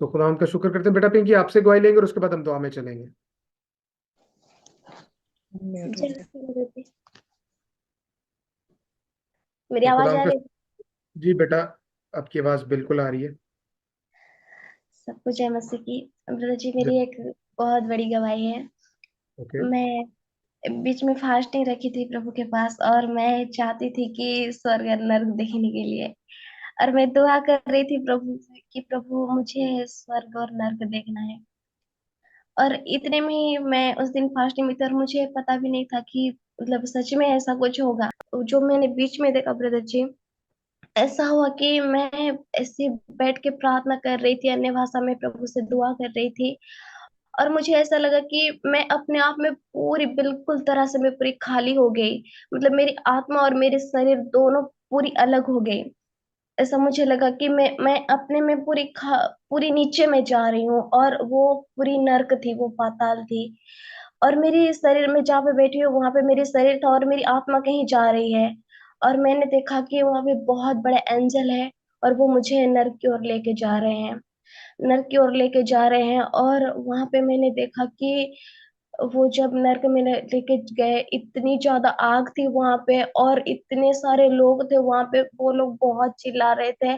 तो खुदा उनका शुक्र करते हैं। बेटा पिंकी आपसे गवाही लेंगे और उसके बाद हम दुआ में चलेंगे। मेरी तो खुदा आवाज आ उनका, रही है? जी बेटा, आपकी आवाज बिल्कुल आ रही है। सब कुछ है मसीह की। ब्रदर जी, ज- मेरी एक बहुत बड़ी गवाही है। ओके। मैं बीच में फास्टिंग रखी थी प्रभु के पास, और मैं चाहती थी कि स्वर्ग और नर्क देखने के लिए। और मैं दुआ कर रही थी प्रभु से कि प्रभु मुझे स्वर्ग और नर्क देखना है। और इतने में ही मैं उस दिन फास्टिंग में थी, और मुझे पता भी नहीं था कि मतलब सच में ऐसा कुछ होगा। जो मैंने बीच में देखा ब्रदर जी, ऐसा हुआ कि मैं ऐसे बैठ के प्रार्थना कर रही थी, अन्य भाषा में प्रभु से दुआ कर रही थी। और मुझे ऐसा लगा कि मैं अपने आप में पूरी बिल्कुल तरह से मैं पूरी खाली हो गई। मतलब मेरी आत्मा और मेरे शरीर दोनों पूरी अलग हो गई। ऐसा मुझे लगा कि मैं अपने में पूरी नीचे में जा रही हूँ, और वो पूरी नर्क थी, वो पाताल थी। और मेरी शरीर में जहाँ पे बैठी हूँ वहां पे मेरी शरीर था, और मेरी आत्मा कहीं जा रही है। और मैंने देखा कि वहां पे बहुत बड़ा एंजल है, और वो मुझे नर्क की ओर लेके जा रहे हैं। नर्क की ओर लेके जा रहे हैं, और वहां पे मैंने देखा कि वो जब नर्क में लेके गए, इतनी ज्यादा आग थी वहां पे, और इतने सारे लोग थे वहां पे, वो लोग बहुत चिल्ला रहे थे।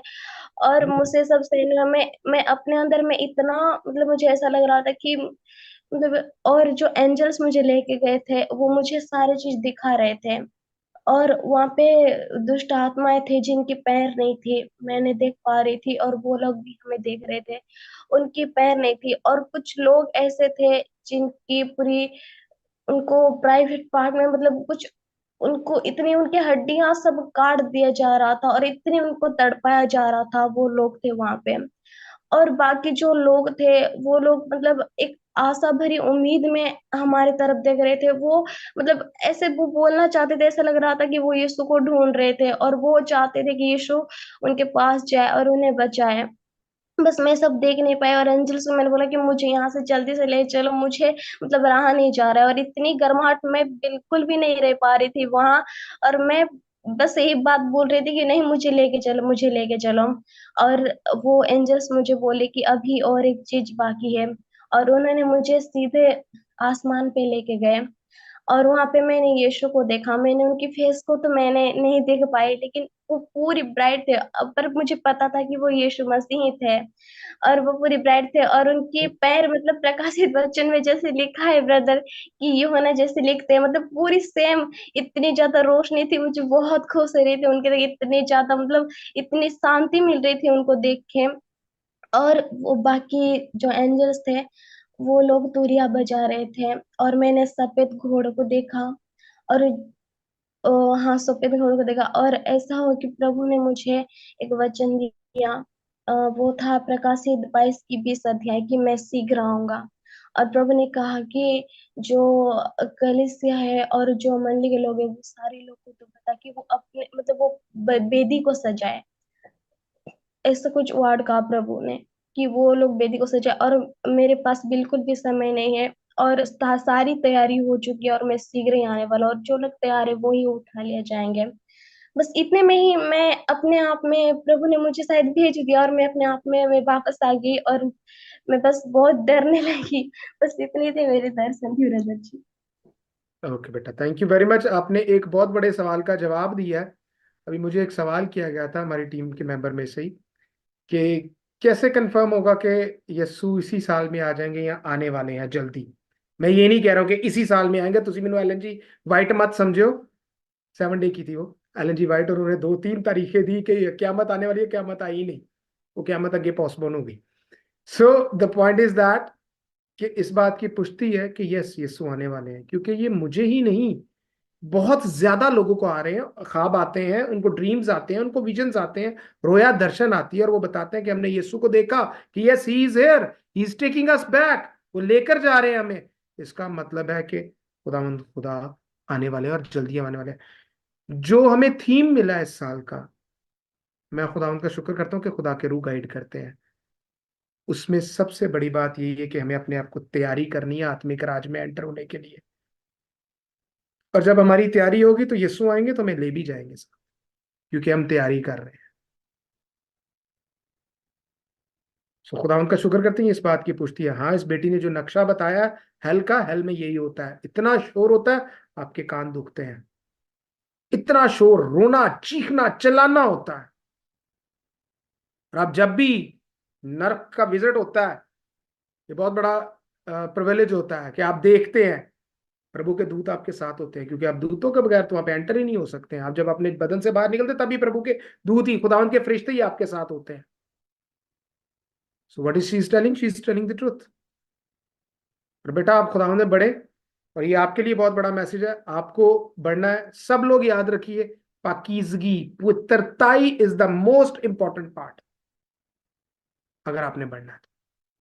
और मुझसे सब सहना में मैं अपने अंदर में इतना, मतलब मुझे ऐसा लग रहा था कि मतलब, और जो एंजल्स मुझे लेके गए थे वो मुझे सारी चीज दिखा रहे थे। और वहां पे दुष्ट आत्माएं थे जिनकी पैर नहीं थी, मैंने देख पा रही थी, और वो लोग भी हमें देख रहे थे, उनकी पैर नहीं थी। और कुछ लोग ऐसे थे जिनकी पूरी, उनको प्राइवेट पार्ट में, मतलब कुछ, उनको इतनी उनकी हड्डियां सब काट दिया जा रहा था, और इतनी उनको तड़पाया जा रहा था, वो लोग थे वहां पे। और बाकी जो लोग थे, वो लोग मतलब एक आशा भरी उम्मीद में हमारी तरफ देख रहे थे। वो मतलब ऐसे वो बोलना चाहते थे, ऐसा लग रहा था कि वो यीशु को ढूंढ रहे थे, और वो चाहते थे कि यीशु उनके पास जाए और उन्हें बचाए। बस मैं सब देख नहीं पाई, और एंजल से मैंने बोला कि मुझे यहाँ से जल्दी से ले चलो, मुझे मतलब रहा नहीं जा रहा है। और इतनी गर्माहट में बिल्कुल भी नहीं रह पा रही थी वहां। और मैं बस यही बात बोल रही थी कि नहीं, मुझे लेके चलो, मुझे लेके चलो। और वो एंजल्स मुझे बोले कि अभी और एक चीज बाकी है। और उन्होंने मुझे सीधे आसमान पे लेके गए। और वहां पे मैंने यीशु को देखा। मैंने उनकी फेस को तो मैंने नहीं देख पाई, लेकिन वो पूरी ब्राइट थे। पर मुझे पता था कि वो यीशु मसीह ही थे, और वो पूरी ब्राइट थे। और उनके पैर, मतलब प्रकाशित वचन में जैसे लिखा है ब्रदर, कि यूहन्ना जैसे लिखते हैं, मतलब पूरी सेम। इतनी ज्यादा रोशनी थी, मुझे बहुत खुश हो रही थी उनके देख, इतनी ज्यादा, मतलब इतनी शांति मिल रही थी उनको देख के। और वो बाकी जो एंजल्स थे, वो लोग तुरिया बजा रहे थे। और मैंने सफेद घोड़ों को देखा। और हाँ, सफेद घोड़ों को देखा। और ऐसा हो कि प्रभु ने मुझे एक वचन दिया। वो था प्रकाशित 22 की 20 अध्याय, कि मैं शीघ्र आऊंगा। और प्रभु ने कहा कि जो कलीसिया है और जो मंडली के लोग हैं, वो सारे लोग को तो बता कि वो अपने, मतलब वो बेदी को सजाए। ऐसा कुछ वर्ड कहा प्रभु ने, कि वो लोग वेदी को सजाए। और मेरे पास बिल्कुल भी समय नहीं है, और सारी तैयारी हो चुकी है, और मैं शीघ्र ही आने वाला हूँ, और जो लोग तैयार है वो ही उठा लिया जाएंगे। बस इतने में ही मैं अपने आप में, प्रभु ने मुझे शायद भेज दिया, और मैं अपने आप में मैं वापस आ गई, और मैं बस बहुत डरने लगी। बस इतनी थी मेरे दर्शन की ब्रदर जी। ओके बेटा, थैंक यू वेरी मच। आपने एक बहुत बड़े सवाल का जवाब दिया है। अभी मुझे एक सवाल किया गया था हमारी टीम के मेंबर में से ही, कि कैसे कंफर्म होगा कि यस्सु इसी साल में आ जाएंगे या आने वाले हैं जल्दी। मैं ये नहीं कह रहा हूँ कि इसी साल में आएंगे। तुम मैंने एलन जी वाइट मत समझो। 7 डे की थी वो एलन जी वाइट, और उन्होंने 2-3 तारीखें दी कि क्यामत आने वाली है। क्यामत आई नहीं, वो क्यामत आगे पोस्टपोन होगी। So the point is that कि इस बात की पुष्टि है कि यस यीशु आने वाले हैं, क्योंकि ये मुझे ही नहीं, बहुत ज्यादा लोगों को आ रहे हैं, ख्वाब आते हैं उनको, ड्रीम्स आते हैं उनको, विजन्स आते हैं, रोया दर्शन आती है, और वो बताते हैं कि हमने यीशु को देखा, कि yes he is here, he is taking us back, वो लेकर जा रहे हैं हमें। इसका मतलब है कि खुदावंद खुदा आने वाले हैं और जल्दी आने वाले हैं। जो हमें थीम मिला है इस साल का, मैं खुदावंद का शुक्र करता हूँ कि खुदा के रूह गाइड करते हैं। उसमें सबसे बड़ी बात यही है कि हमें अपने आप को तैयारी करनी है आत्मिक राज में एंटर होने के लिए। और जब हमारी तैयारी होगी तो यीशु आएंगे तो हमें ले भी जाएंगे साथ, क्योंकि हम तैयारी कर रहे हैं। सो खुदा उनका शुक्र करती है, इस बात की पुष्टि है। हाँ, इस बेटी ने जो नक्शा बताया हेल का, हेल में यही होता है, इतना शोर होता है आपके कान दुखते हैं, इतना शोर, रोना चीखना चिल्लाना होता है। और आप जब भी नर्क का विजिट होता है, ये बहुत बड़ा प्रिविलेज होता है कि आप देखते हैं प्रभु के दूत आपके साथ होते हैं, क्योंकि आप दूतों के बगैर तो वहां पे एंटर ही नहीं हो सकते हैं। आप जब अपने बदन से बाहर निकलते तभी प्रभु के दूत ही, खुदावन के फरिश्ते ही आपके साथ होते हैं। So what is she is telling the truth. और बेटा आप खुदावन में बढ़े, और ये आपके लिए बहुत बड़ा मैसेज है, आपको बढ़ना है। सब लोग याद रखिए, पाकीज़गी, पवित्रताई is the most important part, अगर आपने बढ़ना है तो।